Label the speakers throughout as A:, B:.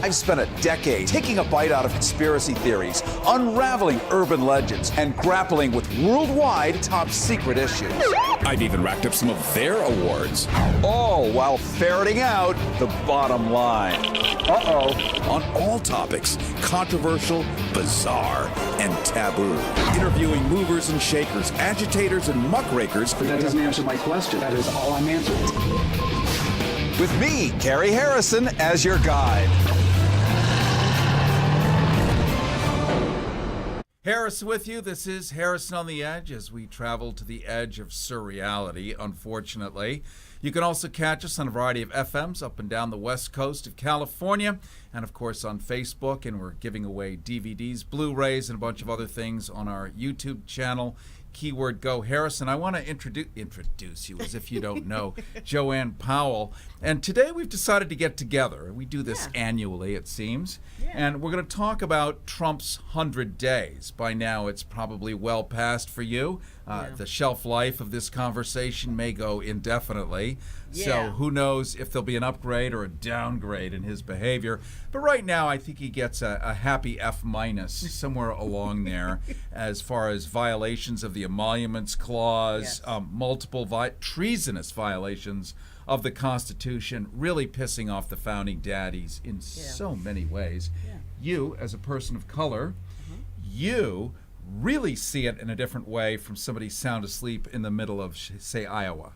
A: I've spent a decade taking a bite out of conspiracy theories, unraveling urban legends, and grappling with worldwide top secret issues.
B: I've even racked up some of their awards.
A: All while ferreting out the bottom line.
B: On all topics, controversial, bizarre, and taboo. Interviewing movers and shakers, agitators and muckrakers.
C: But that doesn't answer my question. That is all I'm answering.
A: With me, Gary Harrison, as your guide.
D: Harris with you. This is Harrison on the Edge as we travel to the edge of surreality, unfortunately. You can also catch us on a variety of FMs up and down the west coast of California, and of course on Facebook, and we're giving away DVDs, Blu-rays, and a bunch of other things on our YouTube channel. Keyword Go Harrison. I want to introduce you as if you don't know Joanne Powell. And today we've decided to get together. We do this annually, it seems. And we're going to talk about Trump's 100 days. By now it's probably well past for you. The shelf life of this conversation may go indefinitely. So who knows if there'll be an upgrade or a downgrade in his behavior. But right now I think he gets a happy F- somewhere along there as far as violations of the Emoluments Clause, multiple treasonous violations of the Constitution, really pissing off the founding daddies in so many ways. You, as a person of color, you really see it in a different way from somebody sound asleep in the middle of, say, Iowa.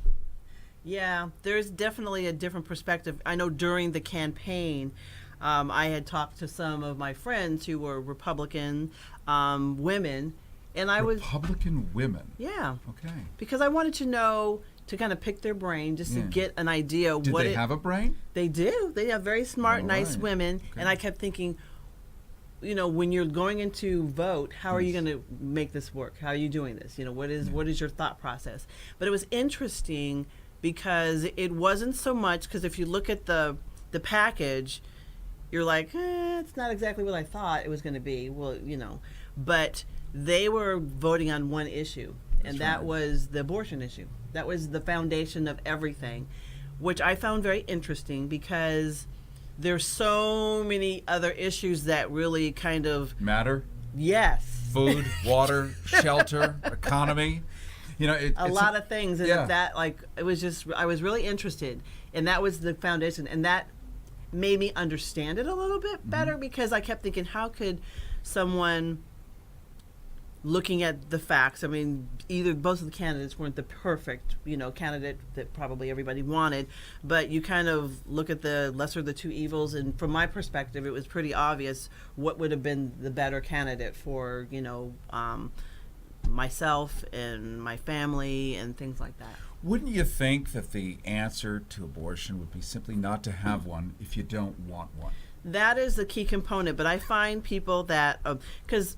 E: Yeah, there's definitely a different perspective. I know during the campaign, I had talked to some of my friends who were Republican women, and I was
D: Republican women.
E: Yeah.
D: Okay.
E: Because I wanted to know, to kind of pick their brain, just to get an idea.
D: Did they have a brain?
E: They do. They have very smart, nice women, and I kept thinking, you know, when you're going into vote, how are you going to make this work? How are you doing this? You know, what is your thought process? But it was interesting because it wasn't so much, because if you look at the package, you're like, it's not exactly what I thought it was going to be. Well, you know, but they were voting on one issue, and that was the abortion issue. That was the foundation of everything, which I found very interesting because there's so many other issues that really kind of
D: matter.
E: Yes.
D: Food, water, shelter, economy. You know,
E: a lot of things, and that, like, it was just, I was really interested, and that was the foundation, and that made me understand it a little bit better because I kept thinking, how could someone, looking at the facts, I mean, both of the candidates weren't the perfect, you know, candidate that probably everybody wanted, but you kind of look at the lesser of the two evils, and from my perspective, it was pretty obvious what would have been the better candidate for, you know, myself and my family and things like that.
D: Wouldn't you think that the answer to abortion would be simply not to have one if you don't want one?
E: That is the key component, but I find people that, because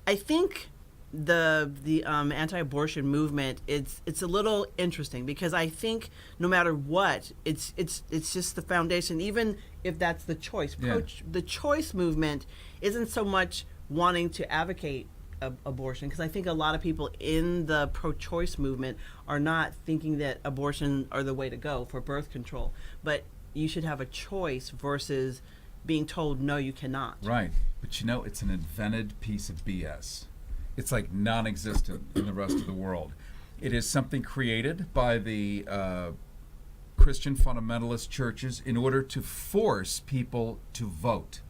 E: I think the anti-abortion movement, it's a little interesting because I think no matter what, it's just the foundation, even if that's the choice. The choice movement isn't so much wanting to advocate abortion, because I think a lot of people in the pro-choice movement are not thinking that abortion are the way to go for birth control, but you should have a choice versus being told no, you cannot.
D: Right, but you know, it's an invented piece of BS. It's like non-existent in the rest of the world. It is something created by the Christian fundamentalist churches in order to force people to vote.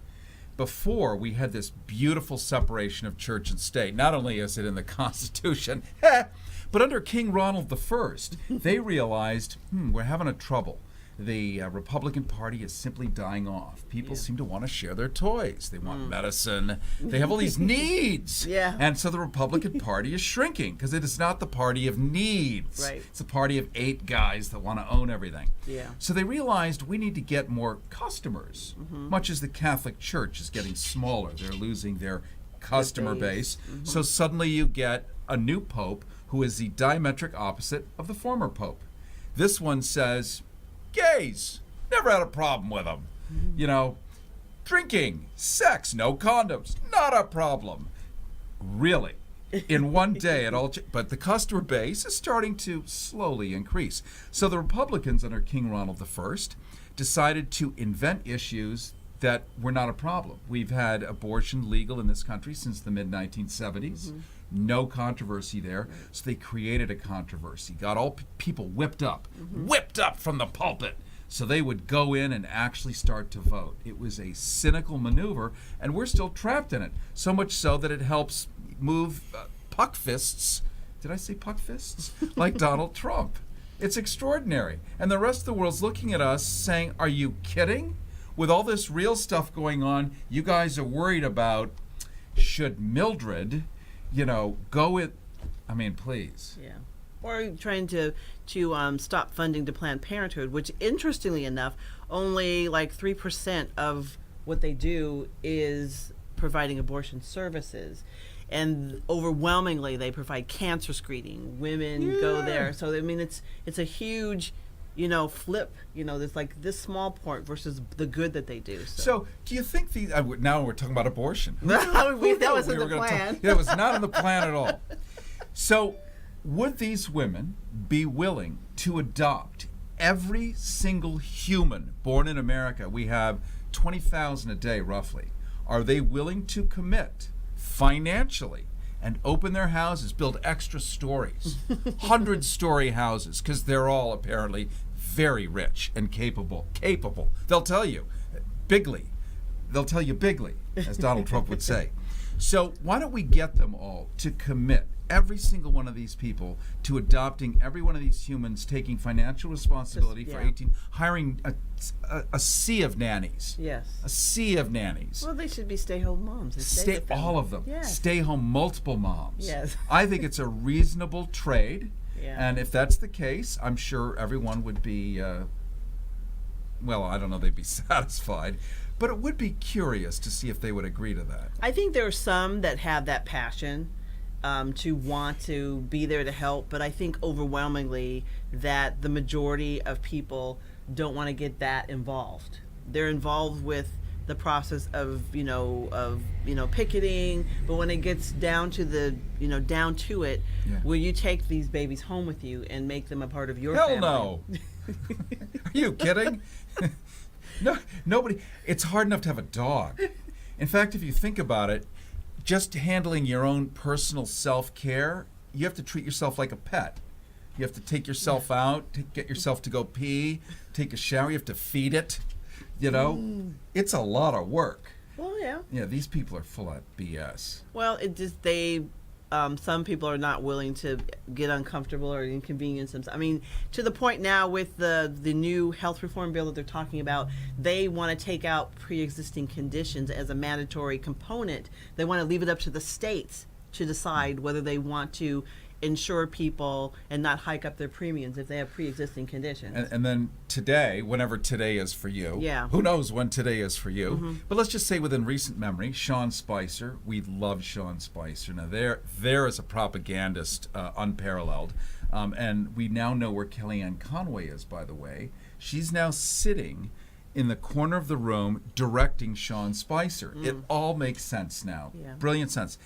D: Before, we had this beautiful separation of church and state. Not only is it in the Constitution, but under King Ronald I, they realized, we're having a trouble. The Republican Party is simply dying off. People seem to want to share their toys. They want medicine. They have all these needs. And so the Republican Party is shrinking because it is not the party of needs.
E: Right.
D: It's a party of 8 guys that want to own everything.
E: Yeah.
D: So they realized we need to get more customers, much as the Catholic Church is getting smaller. They're losing their customer base. So suddenly you get a new pope who is the diametric opposite of the former pope. This one says, gays, never had a problem with them. You know, drinking, sex, no condoms, not a problem. Really, in one day it all. But the customer base is starting to slowly increase. So the Republicans under King Ronald I decided to invent issues that we're not a problem. We've had abortion legal in this country since the mid-1970s. No controversy there. So they created a controversy, got all people whipped up from the pulpit, so they would go in and actually start to vote. It was a cynical maneuver, and we're still trapped in it. So much so that it helps move puck fists. Did I say puck fists? Like Donald Trump. It's extraordinary. And the rest of the world's looking at us saying, are you kidding? With all this real stuff going on, you guys are worried about, should Mildred, go with, I mean, please.
E: Yeah. Or trying to stop funding to Planned Parenthood, which, interestingly enough, only like 3% of what they do is providing abortion services. And overwhelmingly, they provide cancer screening. Women go there. So, I mean, it's a huge, flip. There's like this small part versus the good that they do.
D: So do you think now we're talking about abortion.
E: That was in the plan.
D: It was not in the plan at all. So would these women be willing to adopt every single human born in America? We have 20,000 a day, roughly. Are they willing to commit financially and open their houses, build extra stories, 100-story houses, because they're all apparently very rich and capable. They'll tell you bigly, as Donald Trump would say. So why don't we get them all to commit, every single one of these people, to adopting every one of these humans, taking financial responsibility for 18, hiring a sea of nannies.
E: Yes.
D: A sea of nannies.
E: Well, they should be stay-home moms.
D: All of them.
E: Yes.
D: Stay-home multiple moms.
E: Yes.
D: I think it's a reasonable trade.
E: Yeah.
D: And if that's the case, I'm sure everyone would be, I don't know, they'd be satisfied. But it would be curious to see if they would agree to that.
E: I think there are some that have that passion to want to be there to help, but I think overwhelmingly that the majority of people don't want to get that involved. They're involved with the process of picketing, but when it gets down to it, will you take these babies home with you and make them a part of your family?
D: Hell no. Are you kidding? No, nobody. It's hard enough to have a dog. In fact, if you think about it, just handling your own personal self-care, you have to treat yourself like a pet. You have to take yourself out, get yourself to go pee, take a shower. You have to feed it. It's a lot of work.
E: Well, yeah.
D: Yeah, these people are full of BS.
E: Well, some people are not willing to get uncomfortable or inconvenience themselves. I mean, to the point now with the new health reform bill that they're talking about, they want to take out pre-existing conditions as a mandatory component. They want to leave it up to the states to decide whether they want to insure people and not hike up their premiums if they have pre-existing conditions.
D: And then today, whenever today is for you, who knows when today is for you, but let's just say within recent memory, Sean Spicer, we love Sean Spicer. Now there is a propagandist unparalleled, and we now know where Kellyanne Conway is, by the way. She's now sitting in the corner of the room directing Sean Spicer. It all makes sense now.
E: Yeah.
D: Brilliant sense.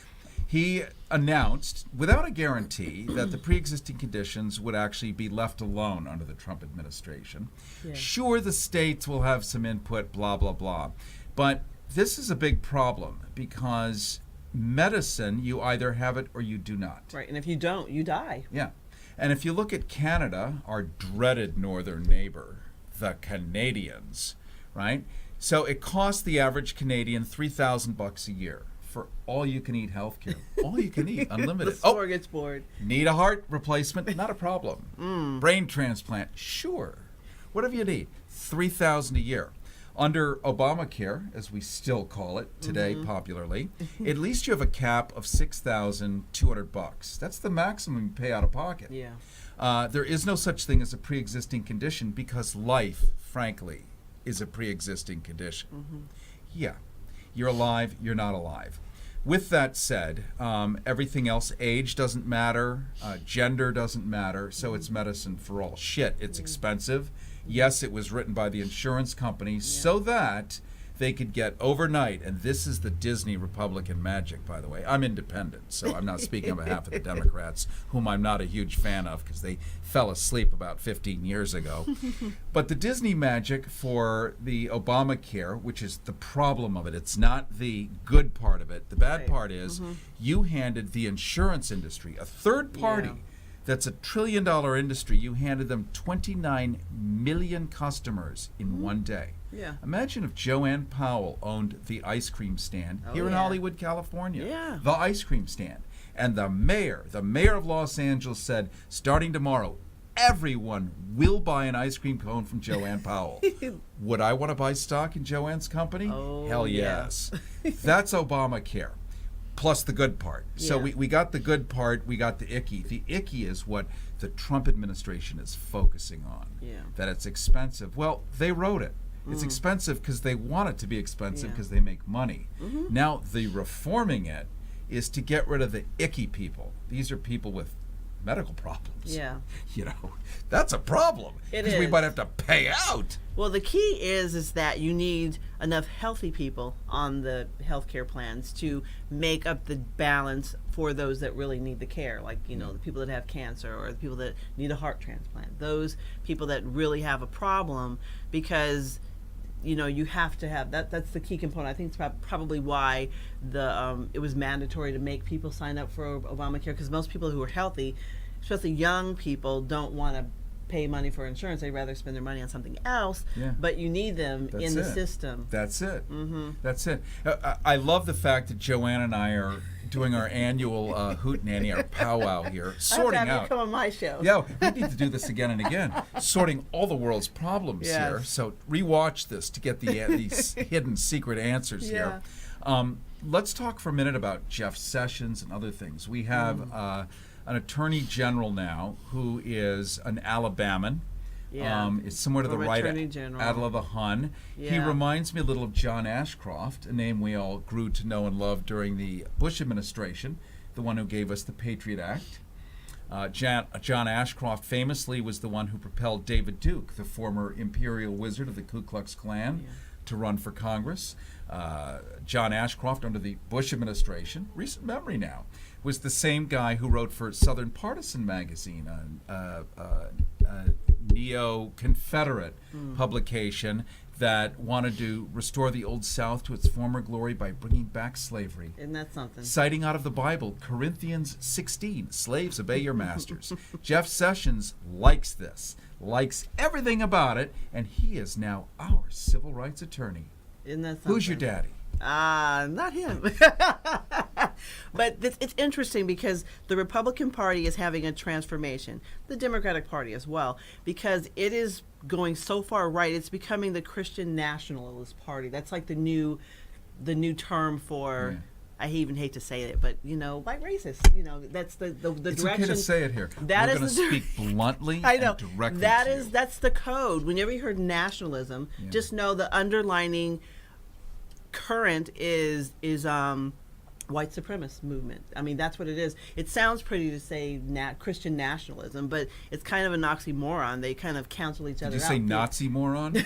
D: He announced, without a guarantee, that the pre-existing conditions would actually be left alone under the Trump administration. Yeah. Sure, the states will have some input, blah, blah, blah. But this is a big problem because medicine, you either have it or you do not.
E: Right, and if you don't, you die.
D: Yeah. And if you look at Canada, our dreaded northern neighbor, the Canadians, right? So it costs the average Canadian $3,000 a year for all-you-can-eat health care. All you can eat, unlimited.
E: The smorgasbord.
D: Need a heart replacement? Not a problem. Brain transplant? Sure. Whatever you need. $3,000 a year. Under Obamacare, as we still call it today popularly, at least you have a cap of $6,200. That's the maximum you pay out of pocket.
E: Yeah.
D: There is no such thing as a pre-existing condition because life, frankly, is a pre-existing condition. Yeah. You're alive, you're not alive. With that said, everything else, age doesn't matter, gender doesn't matter, so it's medicine for all. Shit, it's expensive. Yes, it was written by the insurance companies so that they could get overnight, and this is the Disney Republican magic, by the way. I'm independent, so I'm not speaking on behalf of the Democrats, whom I'm not a huge fan of because they fell asleep about 15 years ago. But the Disney magic for the Obamacare, which is the problem of it, it's not the good part of it. The bad part is you handed the insurance industry, a third party, that's $1 trillion industry, you handed them 29 million customers in one day.
E: Yeah.
D: Imagine if Joanne Powell owned the ice cream stand here in Hollywood, California.
E: Yeah.
D: The ice cream stand. And the mayor of Los Angeles said, starting tomorrow, everyone will buy an ice cream cone from Joanne Powell. Would I want to buy stock in Joanne's company?
E: Oh,
D: hell yes. That's Obamacare. Plus the good part. So we got the good part, we got the icky. The icky is what the Trump administration is focusing on.
E: Yeah.
D: That it's expensive. Well, they wrote it. It's expensive because they want it to be expensive because they make money. Now, the reforming it is to get rid of the icky people. These are people with medical problems.
E: Yeah.
D: You know, that's a problem.
E: It
D: Because we
E: is.
D: might have to pay out.
E: Well, the key is that you need enough healthy people on the healthcare plans to make up the balance for those that really need the care, like, you know, the people that have cancer or the people that need a heart transplant, those people that really have a problem, because you know, you have to have that. That's the key component. I think it's probably why it was mandatory to make people sign up for Obamacare, because most people who are healthy, especially young people, don't want to pay money for insurance. They'd rather spend their money on something else.
D: Yeah.
E: But you need them in the system.
D: That's it. That's it. I love the fact that Joanne and I are doing our annual hootenanny, our powwow here, sorting
E: I have to have
D: out.
E: you come on my show.
D: Yeah, we need to do this again and again, sorting all the world's problems
E: Yes.
D: here. So rewatch this to get these hidden secret answers here. Let's talk for a minute about Jeff Sessions and other things. We have an attorney general now who is an Alabaman.
E: Yeah.
D: It's somewhere to the
E: Former
D: right,
E: Attorney General.
D: Adela the Hun. He
E: Yeah.
D: reminds me a little of John Ashcroft, a name we all grew to know and love during the Bush administration, the one who gave us the Patriot Act. John Ashcroft famously was the one who propelled David Duke, the former imperial wizard of the Ku Klux Klan, to run for Congress. John Ashcroft, under the Bush administration, recent memory now, was the same guy who wrote for Southern Partisan magazine, a neo-Confederate publication that wanted to restore the Old South to its former glory by bringing back slavery.
E: Isn't that something?
D: Citing out of the Bible, Corinthians 16, slaves obey your masters. Jeff Sessions likes this, likes everything about it, and he is now our civil rights attorney.
E: Isn't that something?
D: Who's your daddy?
E: Not him. But it's interesting because the Republican Party is having a transformation. The Democratic Party as well, because it is going so far right. It's becoming the Christian Nationalist Party. That's like the new term for. I even hate to say it, but you know, white racist. You know, that's the
D: It's
E: direction.
D: okay to say it here.
E: That
D: We're
E: is
D: going to
E: the
D: speak bluntly
E: I know.
D: and directly
E: That
D: to
E: is
D: you.
E: that's the code. Whenever you heard nationalism, just know the underlining current is white supremacist movement. I mean, that's what it is. It sounds pretty to say Christian nationalism, but it's kind of an oxymoron. They kind of cancel each other out.
D: Did you say Nazi moron?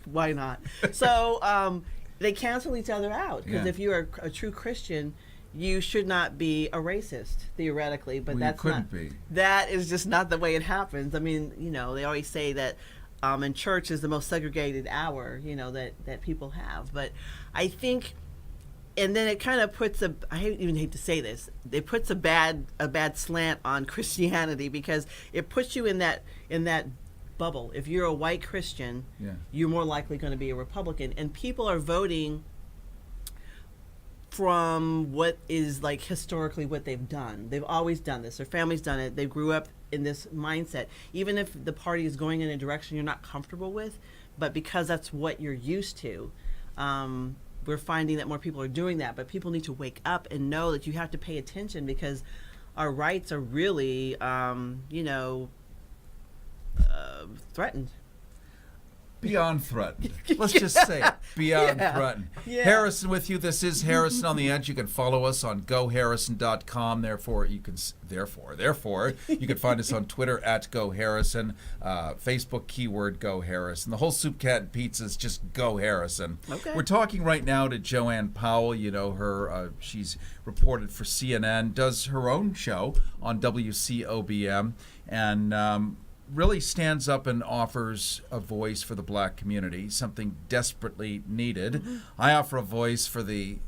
E: Why not? So they cancel each other out, because
D: Yeah.
E: if you're a true Christian, you should not be a racist theoretically, but
D: Well, you
E: that's
D: couldn't
E: not.
D: be.
E: That is just not the way it happens. I mean, you know, they always say that in church is the most segregated hour, you know, that people have. But I think, and then it kind of puts even hate to say this, it puts a bad slant on Christianity, because it puts you in that bubble. If you're a white Christian, you're more likely going to be a Republican, and people are voting from what is like historically what they've done. They've always done this. Their family's done it. They grew up in this mindset. Even if the party is going in a direction you're not comfortable with, but because that's what you're used to, we're finding that more people are doing that. But people need to wake up and know that you have to pay attention, because our rights are really, threatened.
D: beyond threatened. Let's just say it. Beyond threatened.
E: Yeah.
D: Harrison with you. This is Harrison on the Edge. You can follow us on goharrison.com. Therefore, you can find us on Twitter at GoHarrison, Facebook keyword GoHarrison. The whole Soup Cat and Pizza is just Go Harrison.
E: Okay.
D: We're talking right now to Joanne Powell. You know her. She's reported for CNN, does her own show on WCOBM, and really stands up and offers a voice for the black community, something desperately needed. Mm-hmm. I offer a voice for the,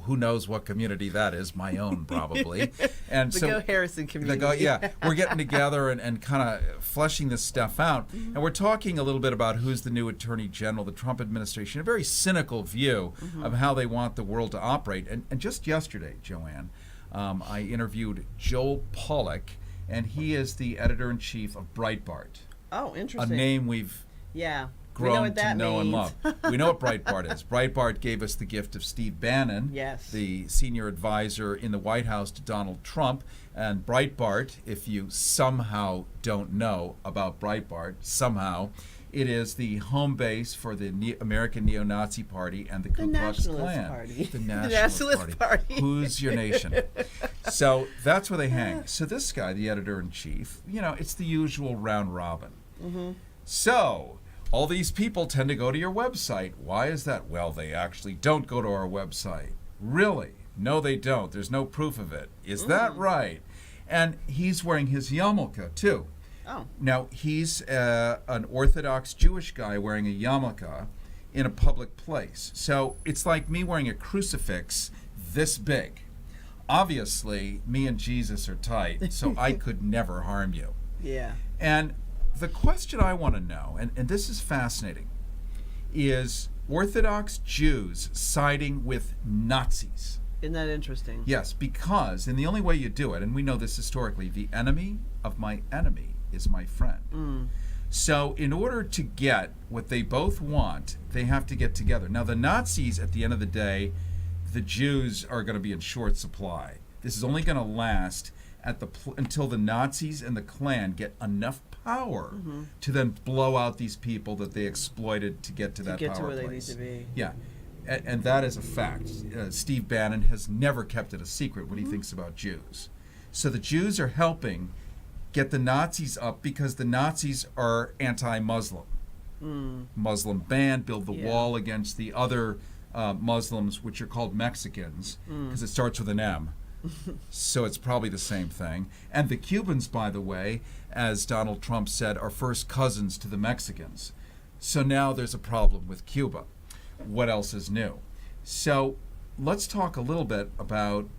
D: who knows what community that is, my own probably. And
E: the
D: so
E: Go Harrison community.
D: We're getting together and kind of fleshing this stuff out. Mm-hmm. And we're talking a little bit about who's the new Attorney General, the Trump administration, a very cynical view of how they want the world to operate. And just yesterday, Joanne, I interviewed Joel Pollack, and he is the editor-in-chief of Breitbart.
E: Oh, interesting.
D: A name we've grown to know and love. We know what Breitbart is. Breitbart gave us the gift of Steve Bannon, the senior advisor in the White House to Donald Trump. And Breitbart, if you somehow don't know about Breitbart, it is the home base for the American Neo-Nazi Party and the Ku Klux Klan. The Nationalist Party. Who's your nation? So that's where they hang. So this guy, the editor-in-chief, it's the usual round robin. Mm-hmm. So all these people tend to go to your website. Why is that? Well, they actually don't go to our website. Really? No, they don't. There's no proof of it. Is that right? And he's wearing his yarmulke, too.
E: Oh.
D: Now, he's an Orthodox Jewish guy wearing a yarmulke in a public place. So it's like me wearing a crucifix this big. Obviously, me and Jesus are tight, so I could never harm you.
E: Yeah.
D: And the question I want to know, and this is fascinating, is Orthodox Jews siding with Nazis.
E: Isn't that interesting?
D: Yes, because, and the only way you do it, and we know this historically, the enemy of my enemy is my friend. Mm. So in order to get what they both want, they have to get together. Now the Nazis, at the end of the day, the Jews are going to be in short supply. This is only going to last until the Nazis and the Klan get enough power to then blow out these people that they exploited to get to that power
E: to where
D: place.
E: They need to be.
D: Yeah. And that is a fact. Steve Bannon has never kept it a secret what he thinks about Jews. So the Jews are helping get the Nazis up because the Nazis are anti-Muslim. Muslim ban, build the wall against the other Muslims, which are called Mexicans, because it starts with an M. So it's probably the same thing. And the Cubans, by the way, as Donald Trump said, are first cousins to the Mexicans. So now there's a problem with Cuba. What else is new? So let's talk a little bit about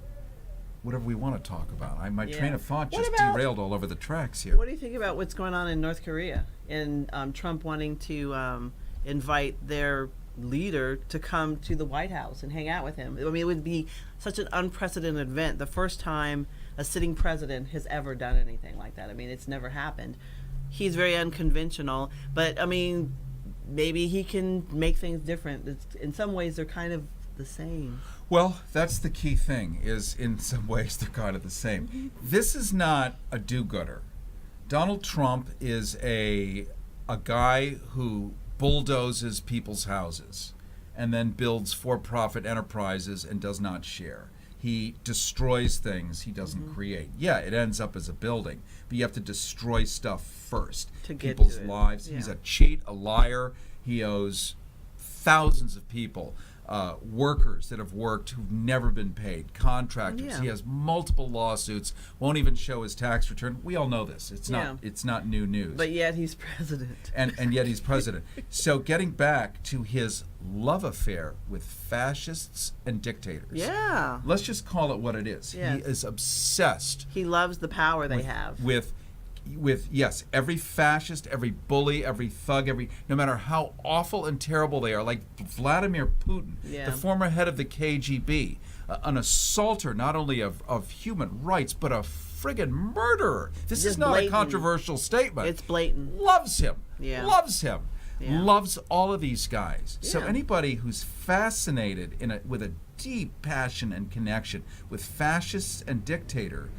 D: whatever we want to talk about. My train of thought just derailed all over the tracks here.
E: What do you think about what's going on in North Korea and Trump wanting to invite their leader to come to the White House and hang out with him? I mean, it would be such an unprecedented event. The first time a sitting president has ever done anything like that. I mean, it's never happened. He's very unconventional, but I mean, maybe he can make things different. In some ways, they're kind of the same.
D: Well, that's the key thing, is in some ways they're kind of the same. This is not a do-gooder. Donald Trump is a guy who bulldozes people's houses and then builds for-profit enterprises and does not share. He destroys things he doesn't create. Yeah, it ends up as a building, but you have to destroy stuff first.
E: To get
D: people's
E: to it.
D: lives.
E: Yeah.
D: He's a cheat, a liar. He owes thousands of people, workers that have worked who've never been paid, contractors.
E: Yeah.
D: He has multiple lawsuits, won't even show his tax return. We all know this. It's not new news.
E: But yet he's president.
D: And yet he's president. So getting back to his love affair with fascists and dictators.
E: Yeah.
D: Let's just call it what it is.
E: Yes.
D: He is obsessed.
E: He loves the power they have.
D: With yes, every fascist, every bully, every thug, no matter how awful and terrible they are, like Vladimir Putin, the former head of the KGB, an assaulter not only of human rights, but a friggin' murderer. This is not
E: blatant.
D: A controversial statement.
E: It's blatant.
D: Loves him.
E: Yeah.
D: Loves him.
E: Yeah.
D: Loves all of these guys. So
E: Yeah.
D: anybody who's fascinated with a deep passion and connection with fascists and dictator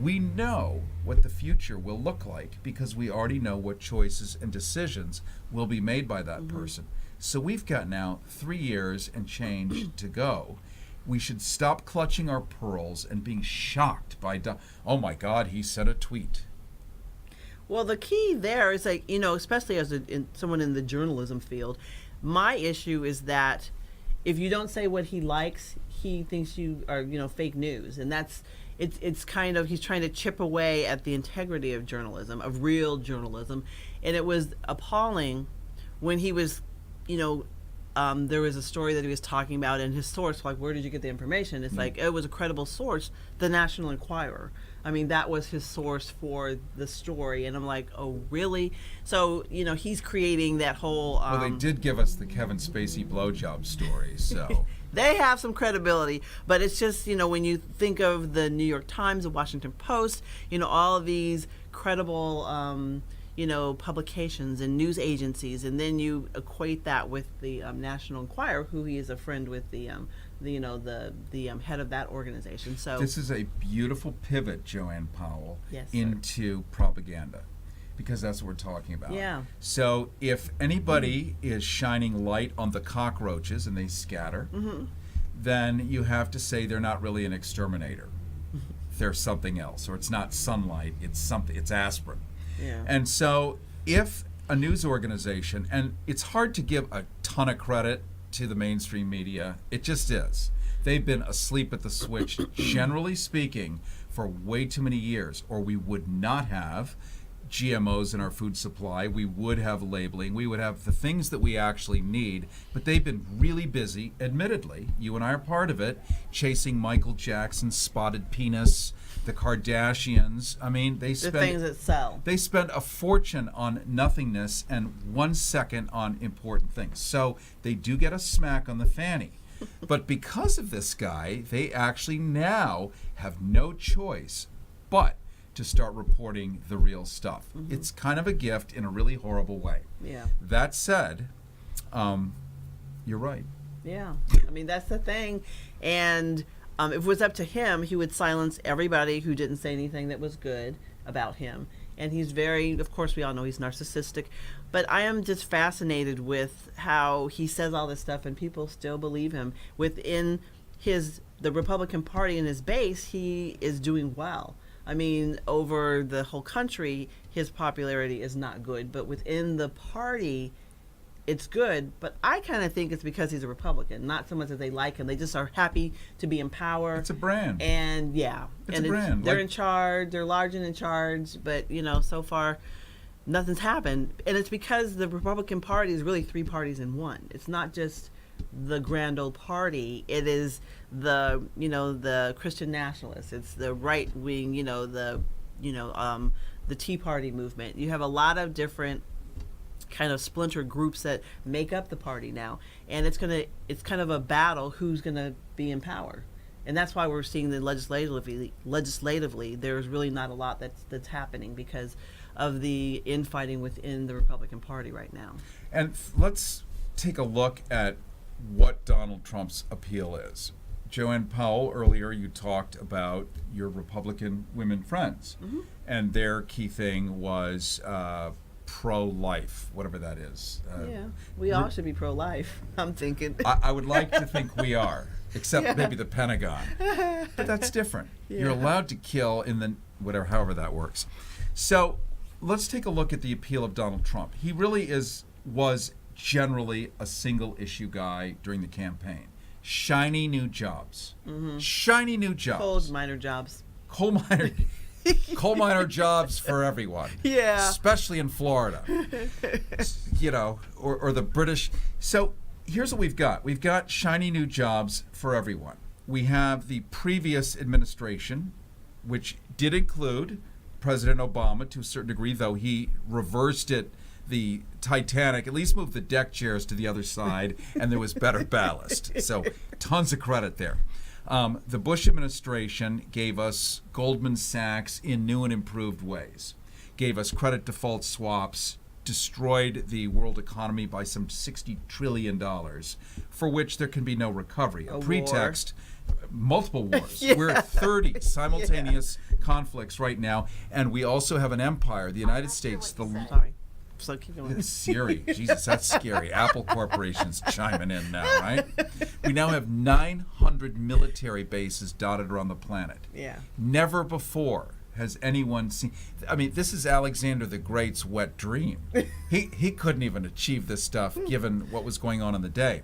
D: We know what the future will look like because we already know what choices and decisions will be made by that person. So we've got now 3 years and change to go. We should stop clutching our pearls and being shocked by, oh my God, he said a tweet.
E: Well, the key there is, like, especially as someone in the journalism field, my issue is that if you don't say what he likes, he thinks you are, fake news. And it's kind of, he's trying to chip away at the integrity of journalism, of real journalism. And it was appalling when he was, there was a story that he was talking about, and his source, like, where did you get the information? It's like, it was a credible source, the National Enquirer. I mean, that was his source for the story. And I'm like, oh, really? So, he's creating that whole...
D: well, they did give us the Kevin Spacey blowjob story, so...
E: They have some credibility, but it's just, when you think of the New York Times, the Washington Post, all of these credible... publications and news agencies, and then you equate that with the National Enquirer, who he is a friend with the head of that organization. So
D: this is a beautiful pivot, Joanne Powell,
E: Yes, sir.
D: into propaganda, because that's what we're talking about.
E: Yeah.
D: So if anybody is shining light on the cockroaches and they scatter, then you have to say they're not really an exterminator. They're something else, or it's not sunlight. It's something. It's aspirin.
E: Yeah.
D: And so if a news organization, and it's hard to give a ton of credit to the mainstream media, it just is. They've been asleep at the switch, generally speaking, for way too many years, or we would not have GMOs in our food supply, we would have labeling, we would have the things that we actually need, but they've been really busy, admittedly, you and I are part of it, chasing Michael Jackson's spotted penis, the Kardashians. I mean,
E: the things that sell.
D: They spend a fortune on nothingness and 1 second on important things. So they do get a smack on the fanny. But because of this guy, they actually now have no choice but to start reporting the real stuff. It's kind of a gift in a really horrible way.
E: Yeah.
D: That said, you're right.
E: Yeah. I mean, that's the thing. And if it was up to him, he would silence everybody who didn't say anything that was good about him. And he's of course, we all know he's narcissistic. But I am just fascinated with how he says all this stuff and people still believe him. Within the Republican Party and his base, he is doing well. I mean, over the whole country, his popularity is not good. But within the party, it's good. But I kind of think it's because he's a Republican, not so much that they like him. They just are happy to be in power.
D: It's a brand.
E: And yeah.
D: It's a brand.
E: They're in charge. They're large and in charge. But, so far, nothing's happened. And it's because the Republican Party is really 3 parties in one. It's not just the grand old party. It is the Christian nationalists. It's the right wing, the Tea Party movement. You have a lot of different kind of splinter groups that make up the party now, and it's kind of a battle who's gonna be in power. And that's why we're seeing that legislatively there's really not a lot that's happening because of the infighting within the Republican Party right now.
D: And let's take a look at what Donald Trump's appeal is. Joanne Powell, earlier you talked about your Republican women friends, and their key thing was pro-life, whatever that is.
E: Yeah, we all should be pro-life, I'm thinking.
D: I would like to think we are, except maybe the Pentagon. But that's different. Yeah. You're allowed to kill in the however that works. So let's take a look at the appeal of Donald Trump. He really was generally a single issue guy during the campaign. Shiny new jobs. Shiny new jobs.
E: Coal miner jobs.
D: Coal miner jobs for everyone.
E: Yeah.
D: Especially in Florida. Or the British. So here's what we've got. We've got shiny new jobs for everyone. We have the previous administration, which did include President Obama to a certain degree, though he reversed it. The Titanic at least moved the deck chairs to the other side, and there was better ballast. So tons of credit there. The Bush administration gave us Goldman Sachs in new and improved ways. Gave us credit default swaps destroyed the world economy by some $60 trillion, for which there can be no recovery. A pretext, multiple wars.
E: Yeah.
D: We're at 30 simultaneous conflicts right now, and we also have an empire, the United States.
E: Sorry. So keep going.
D: Siri, Jesus, that's scary. Apple Corporation's chiming in now, right? We now have 900 military bases dotted around the planet.
E: Yeah.
D: Never before has anyone seen. I mean, this is Alexander the Great's wet dream. He couldn't even achieve this stuff given what was going on in the day.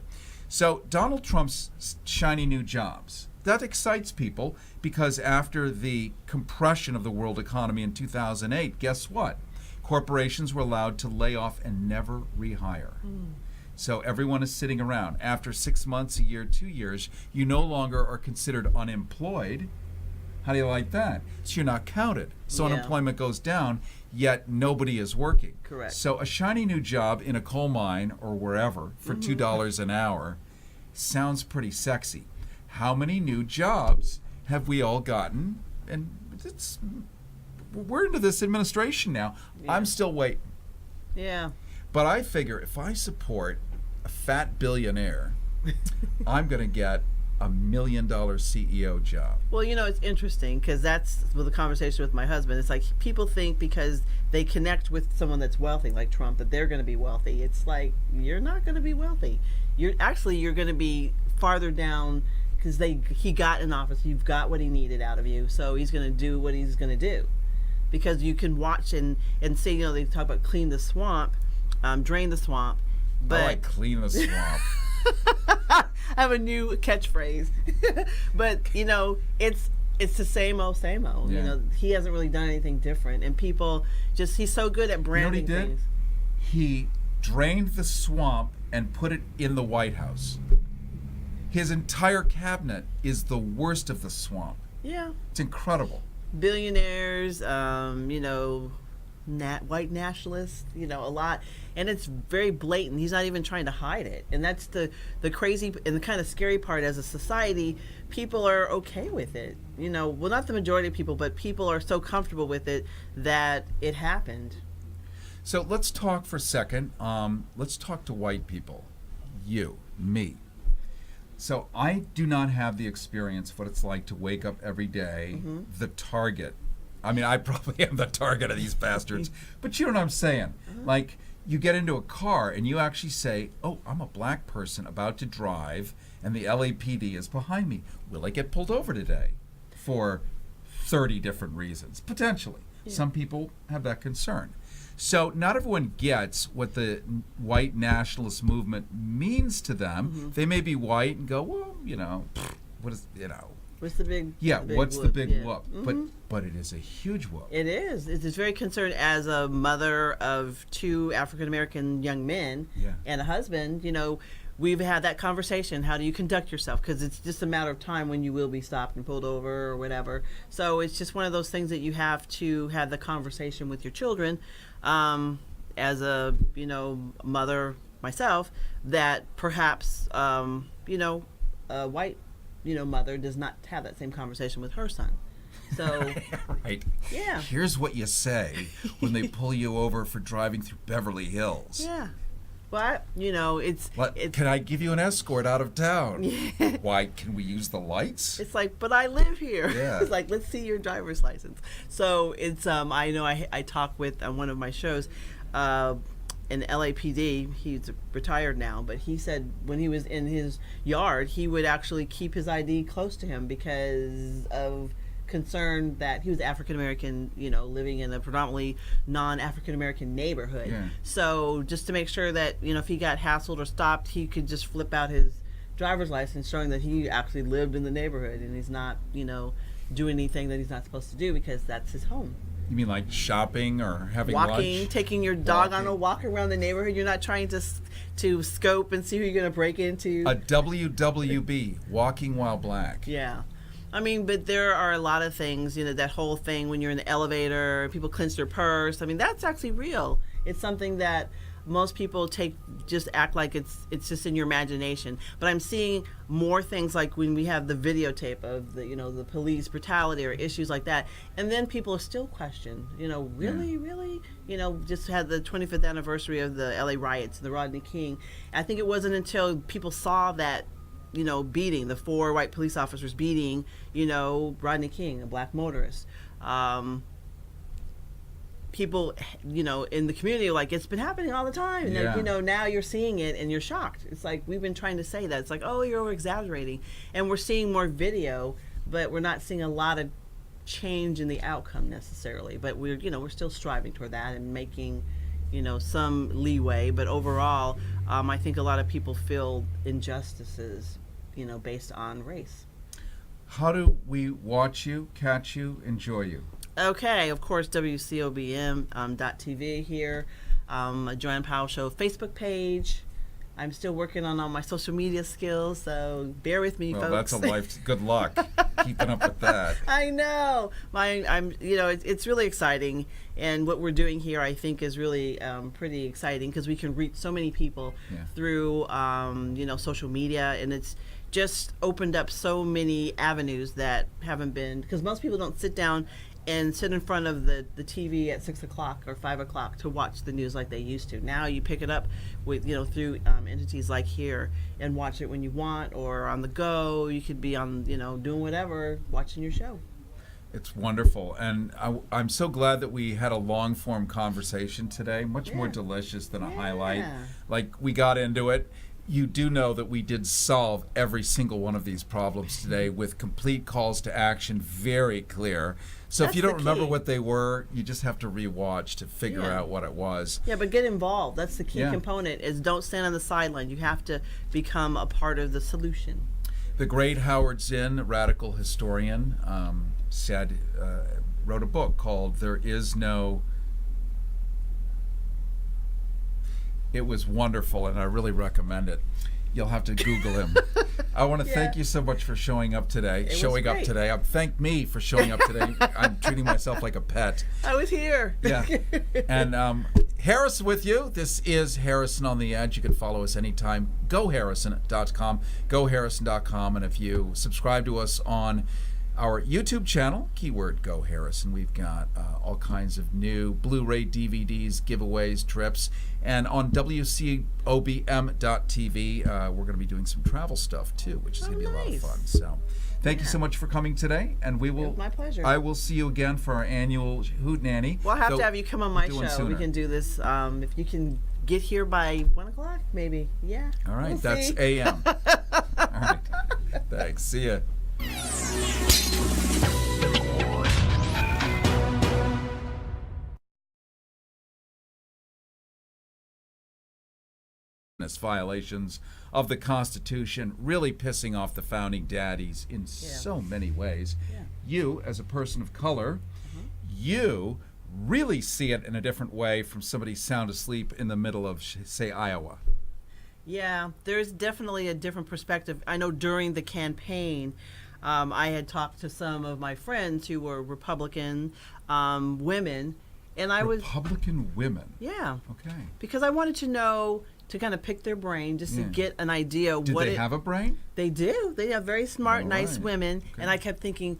D: So Donald Trump's shiny new jobs, that excites people because after the compression of the world economy in 2008, guess what? Corporations were allowed to lay off and never rehire. So everyone is sitting around. After 6 months, a year, 2 years, you no longer are considered unemployed. How do you like that? So you're not counted. So unemployment goes down, yet nobody is working.
E: Correct.
D: So a shiny new job in a coal mine or wherever for $2 an hour sounds pretty sexy. How many new jobs have we all gotten? And we're into this administration now. I'm still waiting.
E: Yeah.
D: But I figure if I support a fat billionaire, I'm going to get a $1 million CEO job.
E: Well, you know, it's interesting because that's with the conversation with my husband. It's like people think because they connect with someone that's wealthy, like Trump, that they're going to be wealthy. It's like, you're not going to be wealthy. You're going to be farther down because he got in office. You've got what he needed out of you. So he's going to do what he's going to do. Because you can watch and see, you know, they talk about clean the swamp, drain the swamp. But
D: I like clean the swamp.
E: I have a new catchphrase. But, you know, it's the same old, same old.
D: Yeah.
E: You know, he hasn't really done anything different. And people he's so good at branding
D: You know what he did?
E: things.
D: He drained the swamp and put it in the White House. His entire cabinet is the worst of the swamp.
E: Yeah.
D: It's incredible.
E: Billionaires, you know, white nationalists, you know, a lot. And it's very blatant. He's not even trying to hide it. And that's the crazy and the kind of scary part as a society. People are okay with it. You know, well, not the majority of people, but people are so comfortable with it that it happened.
D: So let's talk for a second. Let's talk to white people. You, me. So I do not have the experience of what it's like to wake up every day, the target. I mean, I probably am the target of these bastards, but you know what I'm saying? Like, you get into a car and you actually say, oh, I'm a black person about to drive and the LAPD is behind me. Will I get pulled over today? For 30 different reasons, potentially. Yeah. Some people have that concern. So not everyone gets what the white nationalist movement means to them. They may be white and go, well, you know, what is, you know.
E: What's the big
D: what's the big
E: whoop?
D: whoop? But it is a huge whoop.
E: It is. It's very concerned as a mother of 2 African-American young men and a husband. You know, we've had that conversation. How do you conduct yourself? Because it's just a matter of time when you will be stopped and pulled over or whatever. So it's just one of those things that you have to have the conversation with your children. As a, you know, mother myself, that perhaps, you know, a white, you know, mother does not have that same conversation with her son. So,
D: right.
E: Yeah.
D: Here's what you say when they pull you over for driving through Beverly Hills.
E: Yeah. But, you know, it's
D: can I give you an escort out of town?
E: Yeah.
D: Why, can we use the lights?
E: It's like, but I live here.
D: Yeah.
E: It's like, let's see your driver's license. So it's, I know I talk with on one of my shows, in LAPD, he's retired now, but he said when he was in his yard, he would actually keep his ID close to him because of concern that he was African American, you know, living in a predominantly non-African American neighborhood.
D: Yeah.
E: So just to make sure that, you know, if he got hassled or stopped, he could just flip out his driver's license showing that he actually lived in the neighborhood and he's not, you know, doing anything that he's not supposed to do because that's his home.
D: You mean like shopping or having
E: walking,
D: lunch?
E: Taking your dog on a walk around the neighborhood. You're not trying to scope and see who you're going to break into.
D: A WWB, walking while black.
E: Yeah. I mean, but there are a lot of things, you know, that whole thing when you're in the elevator, people clench their purse. I mean, that's actually real. It's something that most people just act like it's just in your imagination. But I'm seeing more things like when we have the videotape of the police brutality or issues like that, and then people are still questioned. Really, just had the 25th anniversary of the LA riots, the Rodney King. I think it wasn't until people saw that beating, the 4 white police officers beating, Rodney King, a black motorist. People, in the community are like, it's been happening all the time. And then, now you're seeing it and you're shocked. It's like, we've been trying to say that. It's like, oh, you're over-exaggerating. And we're seeing more video, but we're not seeing a lot of change in the outcome necessarily. But we're still striving toward that and making, some leeway. But overall, I think a lot of people feel injustices, based on race.
D: How do we watch you, catch you, enjoy you?
E: Okay, of course, WCOBM.TV here. A Joanne Powell Show Facebook page. I'm still working on all my social media skills, so bear with me, folks.
D: That's a life. Good luck keeping up with that.
E: I know. It's really exciting, and what we're doing here, I think, is really pretty exciting because we can reach so many people through, social media, and it's just opened up so many avenues that haven't been, because most people don't sit down and sit in front of the TV at 6 o'clock or 5 o'clock to watch the news like they used to. Now you pick it up with, through entities like here and watch it when you want, or on the go. You could be on, doing whatever, watching your show.
D: It's wonderful. And I'm so glad that we had a long-form conversation today, much more delicious than a highlight. Like, we got into it. You do know that we did solve every single one of these problems today with complete calls to action, very clear. So if you don't remember what they were, you just have to rewatch to figure out what it was.
E: Yeah, but get involved. That's the key component, is don't stand on the sideline. You have to become a part of the solution.
D: The great Howard Zinn, radical historian, wrote a book called There Is No... It was wonderful, and I really recommend it. You'll have to Google him. I want to thank you so much for showing up today. Thank me for showing up today. I'm treating myself like a pet.
E: I was here.
D: Yeah. And Harris with you. This is Harrison on the Edge. You can follow us anytime. GoHarrison.com. GoHarrison.com. And if you subscribe to us on our YouTube channel, keyword Go Harrison, we've got all kinds of new Blu-ray, DVDs, giveaways, trips, and on WCOBM.TV, we're going to be doing some travel stuff too, which is going to be a lot of fun. So, thank you so much for coming today, and we will.
E: It was my pleasure.
D: I will see you again for our annual Hoot Nanny.
E: We'll have to have you come on my show.
D: Sooner.
E: We can do this if you can get here by 1 o'clock, maybe. Yeah.
D: All right,
E: we'll
D: that's
E: see.
D: AM. All right, thanks. See ya. Violations of the Constitution, really pissing off the founding daddies in so many ways. You, as a person of color, you really see it in a different way from somebody sound asleep in the middle of, say, Iowa.
E: Yeah, there's definitely a different perspective. I know during the campaign, I had talked to some of my friends who were Republican women, and I was
D: Republican women.
E: Yeah.
D: Okay.
E: Because I wanted to know, to kind of pick their brain, just to get an idea.
D: Did they have a brain?
E: They do. They have very smart, nice women. Okay. And I kept thinking,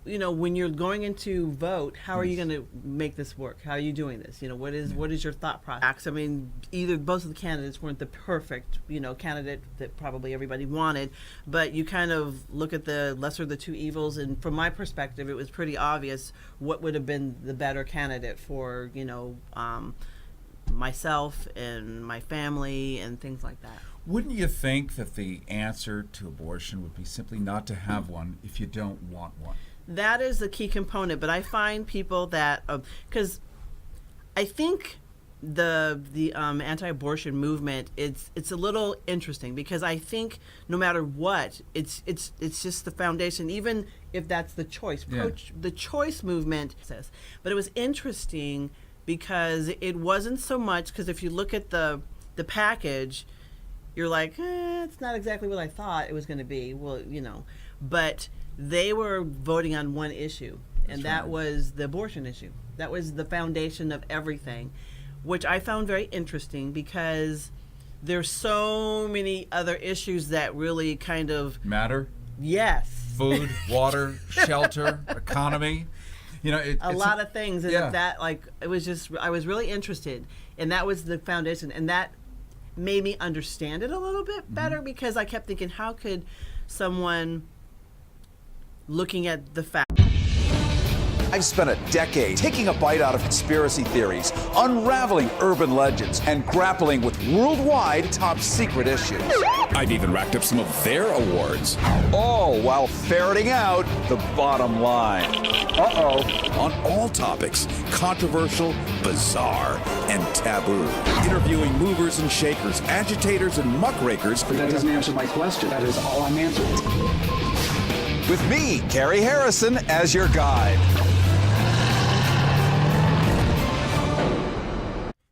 E: when you're going into vote, how are you going to make this work? How are you doing this? What is your thought process? I mean, both of the candidates weren't the perfect, candidate that probably everybody wanted, but you kind of look at the lesser of the two evils, and from my perspective, it was pretty obvious what would have been the better candidate for, myself and my family and things like that.
D: Wouldn't you think that the answer to abortion would be simply not to have one if you don't want one?
E: That is the key component, but I find people that, because I think the anti-abortion movement, it's a little interesting, because I think no matter what, it's just the foundation, even if that's the choice. The choice movement says. But it was interesting because it wasn't so much, because if you look at the package, you're like, it's not exactly what I thought it was going to be. Well, but they were voting on one issue, and that was the abortion issue. That was the foundation of everything. which I found very interesting because there's so many other issues that really kind of
D: Matter?
E: yes,
D: Food, water, shelter, economy. You know,
E: a lot of things, and
D: yeah.
E: that it was just I was really interested, and that was the foundation, and that made me understand it a little bit better because I kept thinking, how could someone looking at the fact.
A: I've spent a decade taking a bite out of conspiracy theories, unraveling urban legends, and grappling with worldwide top secret issues.
B: I've even racked up some of their awards.
A: All while ferreting out the bottom line.
B: On all topics, controversial, bizarre, and taboo. Interviewing movers and shakers, agitators and muckrakers.
C: But that doesn't answer my question. That is all I'm answering.
A: With me, Carrie Harrison, as your guide.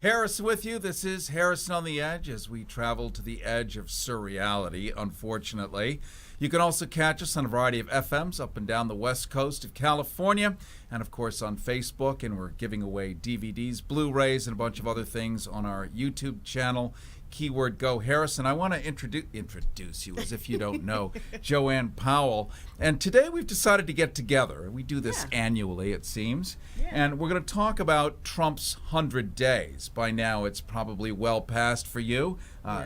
D: Harris with you. This is Harrison on the Edge as we travel to the edge of surreality, unfortunately. You can also catch us on a variety of FMs up and down the west coast of California, and of course on Facebook, and we're giving away DVDs, Blu-rays, and a bunch of other things on our YouTube channel. Keyword Go Harrison. I want to introduce you as if you don't know Joanne Powell. And today we've decided to get together. We do this annually, it seems.
E: Yeah.
D: And we're going to talk about Trump's 100 days. By now it's probably well past for you.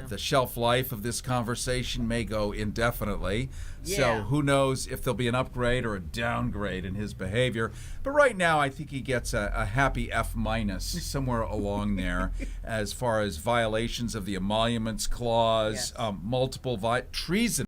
D: The shelf life of this conversation may go indefinitely. So
E: Yeah.
D: who knows if there'll be an upgrade or a downgrade in his behavior. But right now I think he gets a happy F- somewhere along there as far as violations of the Emoluments Clause,
E: Yes.
D: multiple treason.